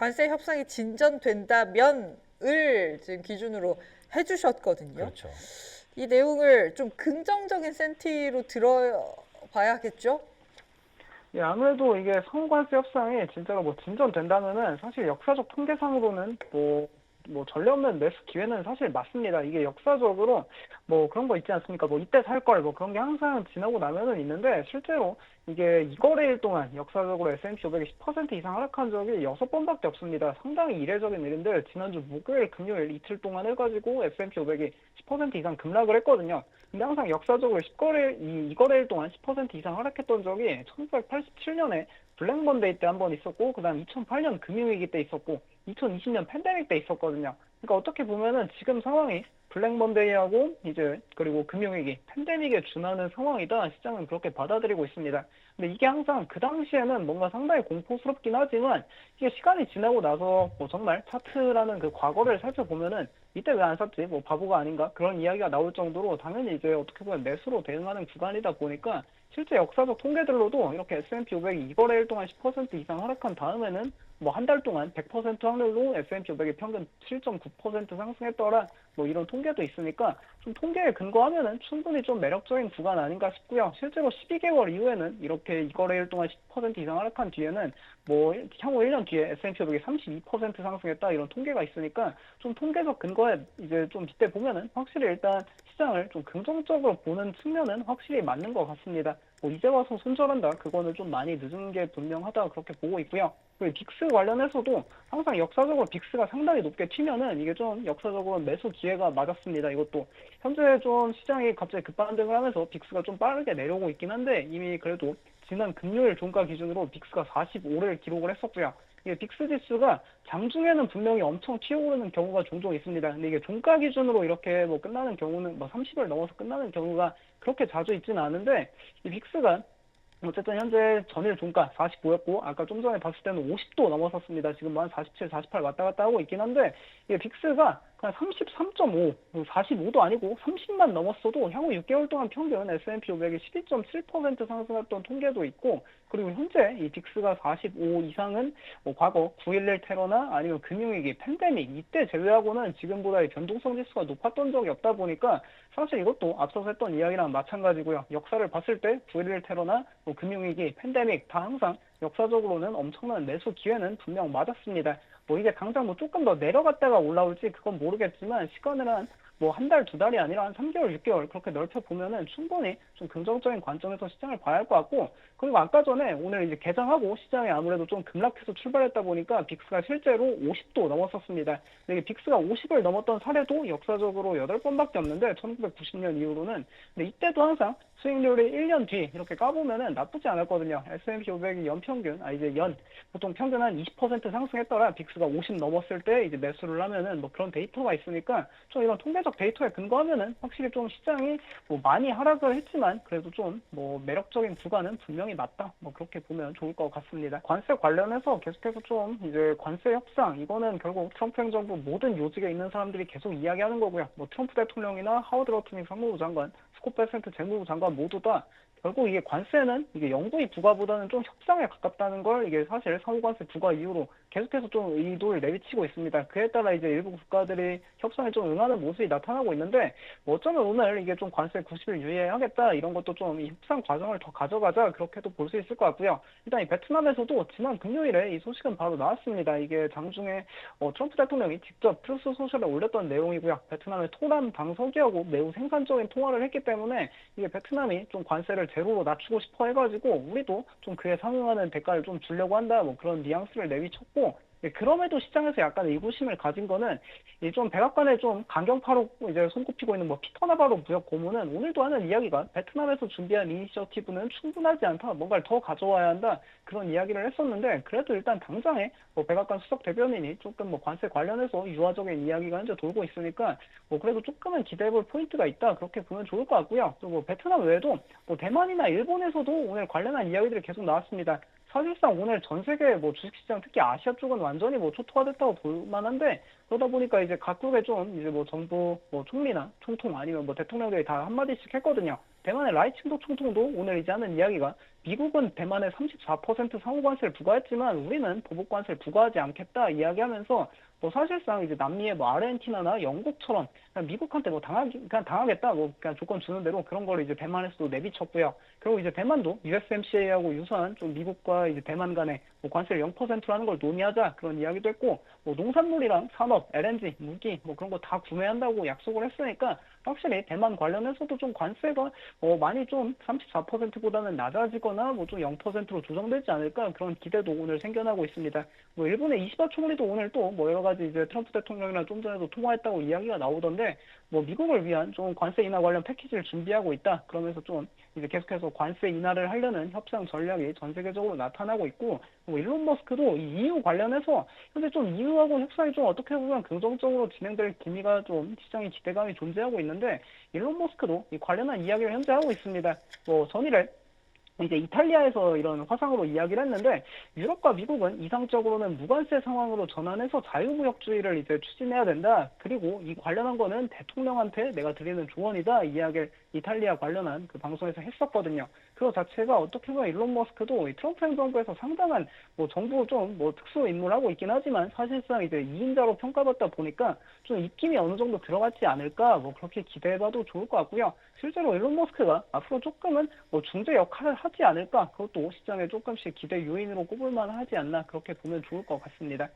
관세 협상이 진전된다면을 지금 기준으로 해주셨거든요. 그렇죠. 이 내용을 좀 긍정적인 센티로 들어봐야겠죠? 예, 아무래도 이게 성관세 협상이 진짜로 뭐 진전된다면은 사실 역사적 통계상으로는 뭐 전례 없는 매수 기회는 사실 맞습니다. 이게 역사적으로 뭐 그런 거 있지 않습니까? 뭐 이때 살 걸 뭐 그런 게 항상 지나고 나면은 있는데 실제로 이게 이거래일 동안 역사적으로 S&P 500이 10% 이상 하락한 적이 6번밖에 없습니다. 상당히 이례적인 일인데 지난주 목요일, 금요일 이틀 동안 해가지고 S&P 500이 10% 이상 급락을 했거든요. 근데 항상 역사적으로 이거래일 동안 10% 이상 하락했던 적이 1987년에 블랙 먼데이 때 한 번 있었고, 그 다음 2008년 금융위기 때 있었고, 2020년 팬데믹 때 있었거든요. 그러니까 어떻게 보면은 지금 상황이 블랙 먼데이하고 이제 그리고 금융위기, 팬데믹에 준하는 상황이다. 시장은 그렇게 받아들이고 있습니다. 근데 이게 항상 그 당시에는 뭔가 상당히 공포스럽긴 하지만 이게 시간이 지나고 나서 뭐 정말 차트라는 그 과거를 살펴보면은 이때 왜 안 샀지? 뭐 바보가 아닌가? 그런 이야기가 나올 정도로 당연히 이제 어떻게 보면 매수로 대응하는 구간이다 보니까 실제 역사적 통계들로도 이렇게 S&P 500이 이거래일 동안 10% 이상 하락한 다음에는 뭐 한 달 동안 100% 확률로 S&P 500이 평균 7.9% 상승했더라 뭐 이런 통계도 있으니까 좀 통계에 근거하면은 충분히 좀 매력적인 구간 아닌가 싶고요. 실제로 12개월 이후에는 이렇게 이거래일 동안 10% 이상 하락한 뒤에는 뭐 향후 1년 뒤에 S&P 500이 32% 상승했다 이런 통계가 있으니까 좀 통계적 근거에 이제 좀 빗대 보면은 확실히 일단 시장을 좀 긍정적으로 보는 측면은 확실히 맞는 것 같습니다. 뭐 이제 와서 손절한다 그거는 좀 많이 늦은 게 분명하다 그렇게 보고 있고요. 그리고 빅스 관련해서도 항상 역사적으로 빅스가 상당히 높게 튀면은 이게 좀 역사적으로 매수 기회가 맞았습니다. 이것도 현재 좀 시장이 갑자기 급반등을 하면서 빅스가 좀 빠르게 내려오고 있긴 한데 이미 그래도 지난 금요일 종가 기준으로 빅스가 45를 기록을 했었고요. 이게 빅스 지수가 장중에는 분명히 엄청 튀어오르는 경우가 종종 있습니다. 근데 이게 종가 기준으로 이렇게 뭐 끝나는 경우는 뭐 30을 넘어서 끝나는 경우가 그렇게 자주 있지는 않은데 이 빅스가 어쨌든 현재 전일 종가 45였고 아까 좀 전에 봤을 때는 50도 넘어섰습니다. 지금 한 47, 48 왔다 갔다 하고 있긴 한데 이게 빅스가 그냥 33.5, 45도 아니고 30만 넘었어도 향후 6개월 동안 평균 S&P 500이 12.7% 상승했던 통계도 있고 그리고 현재 이 빅스가 45 이상은 뭐 과거 9.11 테러나 아니면 금융위기, 팬데믹 이때 제외하고는 지금보다 이 변동성 지수가 높았던 적이 없다 보니까 사실 이것도 앞서서 했던 이야기랑 마찬가지고요. 역사를 봤을 때 9.11 테러나 뭐 금융위기, 팬데믹 다 항상 역사적으로는 엄청난 매수 기회는 분명 맞았습니다. 뭐 이게 당장 뭐 조금 더 내려갔다가 올라올지 그건 모르겠지만 시간을 한 달, 두 달이 아니라 한 3개월, 6개월 그렇게 넓혀 보면은 충분히 좀 긍정적인 관점에서 시장을 봐야 할 것 같고 그리고 아까 전에 오늘 이제 개장하고 시장이 아무래도 좀 급락해서 출발했다 보니까 빅스가 실제로 50도 넘었었습니다. 근데 이게 빅스가 50을 넘었던 사례도 역사적으로 8번밖에 없는데 1990년 이후로는 근데 이때도 항상 수익률이 1년 뒤 이렇게 까보면은 나쁘지 않았거든요. S&P 500이 연평균, 이제 보통 평균 한 20% 상승했더라. 빅스가 50 넘었을 때 이제 매수를 하면은 뭐 그런 데이터가 있으니까 좀 이런 통계적 데이터에 근거하면은 확실히 좀 시장이 뭐 많이 하락을 했지만 그래도 좀 뭐 매력적인 구간은 분명히 맞다. 뭐 그렇게 보면 좋을 것 같습니다. 관세 관련해서 계속해서 좀 이제 관세 협상 이거는 결국 트럼프 행정부 모든 요직에 있는 사람들이 계속 이야기하는 거고요. 뭐 트럼프 대통령이나 하워드 로트닝 상무부 장관, 스콧 베센트 재무부 장관 모두 다 결국 이게 관세는 이게 영구히 부과보다는 좀 협상에 가깝다는 걸 이게 사실 상호관세 부과 이후로 계속해서 좀 의도를 내비치고 있습니다. 그에 따라 이제 일부 국가들이 협상에 좀 응하는 모습이 나타나고 있는데 뭐 어쩌면 오늘 이게 좀 관세 90일 유예하겠다 이런 것도 좀 이 협상 과정을 더 가져가자 그렇게도 볼 수 있을 것 같고요. 일단 이 베트남에서도 지난 금요일에 이 소식은 바로 나왔습니다. 이게 장중에 트럼프 대통령이 직접 트루스 소셜에 올렸던 내용이고요. 베트남의 토란 당서기하고 매우 생산적인 통화를 했기 때문에 이게 베트남이 좀 관세를 제로로 낮추고 싶어 해가지고 우리도 좀 그에 상응하는 대가를 좀 주려고 한다 뭐 그런 뉘앙스를 내비쳤고 그럼에도 시장에서 약간 의구심을 가진 거는 좀 백악관에 좀 강경파로 이제 손꼽히고 있는 뭐 피터 나바로 무역 고문은 오늘도 하는 이야기가 베트남에서 준비한 이니셔티브는 충분하지 않다. 뭔가를 더 가져와야 한다. 그런 이야기를 했었는데 그래도 일단 당장에 뭐 백악관 수석 대변인이 조금 뭐 관세 관련해서 유화적인 이야기가 현재 돌고 있으니까 뭐 그래도 조금은 기대해볼 포인트가 있다. 그렇게 보면 좋을 것 같고요. 또 뭐 베트남 외에도 뭐 대만이나 일본에서도 오늘 관련한 이야기들이 계속 나왔습니다. 사실상 오늘 전 세계 뭐 주식시장 특히 아시아 쪽은 완전히 뭐 초토화됐다고 볼 만한데 그러다 보니까 이제 각국의 좀 이제 뭐 정부 뭐 총리나 총통 아니면 뭐 대통령들이 다 한마디씩 했거든요. 대만의 라이칭도 총통도 오늘 이제 하는 이야기가 미국은 대만에 34% 상호관세를 부과했지만 우리는 보복관세를 부과하지 않겠다 이야기하면서 뭐 사실상 이제 남미의 뭐 아르헨티나나 영국처럼 그냥 미국한테 뭐 그냥 당하겠다 뭐 그냥 조건 주는 대로 그런 거를 이제 대만에서도 내비쳤고요. 그리고 이제 대만도 USMCA하고 유사한 좀 미국과 이제 대만 간에 뭐 관세를 0%로 하는 걸 논의하자 그런 이야기도 했고 뭐 농산물이랑 산업, LNG, 무기 뭐 그런 거 다 구매한다고 약속을 했으니까 확실히 대만 관련해서도 좀 관세가 많이 좀 34%보다는 낮아지거나 뭐 좀 0%로 조정되지 않을까 그런 기대도 오늘 생겨나고 있습니다. 뭐 일본의 이시다 총리도 오늘 또 뭐 여러 가지 이제 트럼프 대통령이랑 좀 전에도 통화했다고 이야기가 나오던데 뭐 미국을 위한 좀 관세 인하 관련 패키지를 준비하고 있다. 그러면서 좀 이제 계속해서 관세 인하를 하려는 협상 전략이 전 세계적으로 나타나고 있고 뭐 일론 머스크도 이 EU 관련해서 현재 좀 EU하고 협상이 좀 어떻게 보면 긍정적으로 진행될 기미가 좀 시장의 기대감이 존재하고 있는데 일론 머스크도 이 관련한 이야기를 현재 하고 있습니다. 뭐 전일에 이제 이탈리아에서 이런 화상으로 이야기를 했는데 유럽과 미국은 이상적으로는 무관세 상황으로 전환해서 자유무역주의를 이제 추진해야 된다. 그리고 이 관련한 거는 대통령한테 내가 드리는 조언이다. 이 이야기를 이탈리아 관련한 그 방송에서 했었거든요. 그거 자체가 어떻게 보면 일론 머스크도 이 트럼프 행정부에서 상당한 뭐 정부 좀 뭐 특수 임무를 하고 있긴 하지만 사실상 이제 2인자로 평가받다 보니까 좀 입김이 어느 정도 들어갔지 않을까 뭐 그렇게 기대해봐도 좋을 것 같고요. 실제로 일론 머스크가 앞으로 조금은 뭐 중재 역할을 하지 않을까 그것도 시장에 조금씩 기대 요인으로 꼽을 만하지 않나 그렇게 보면 좋을 것 같습니다.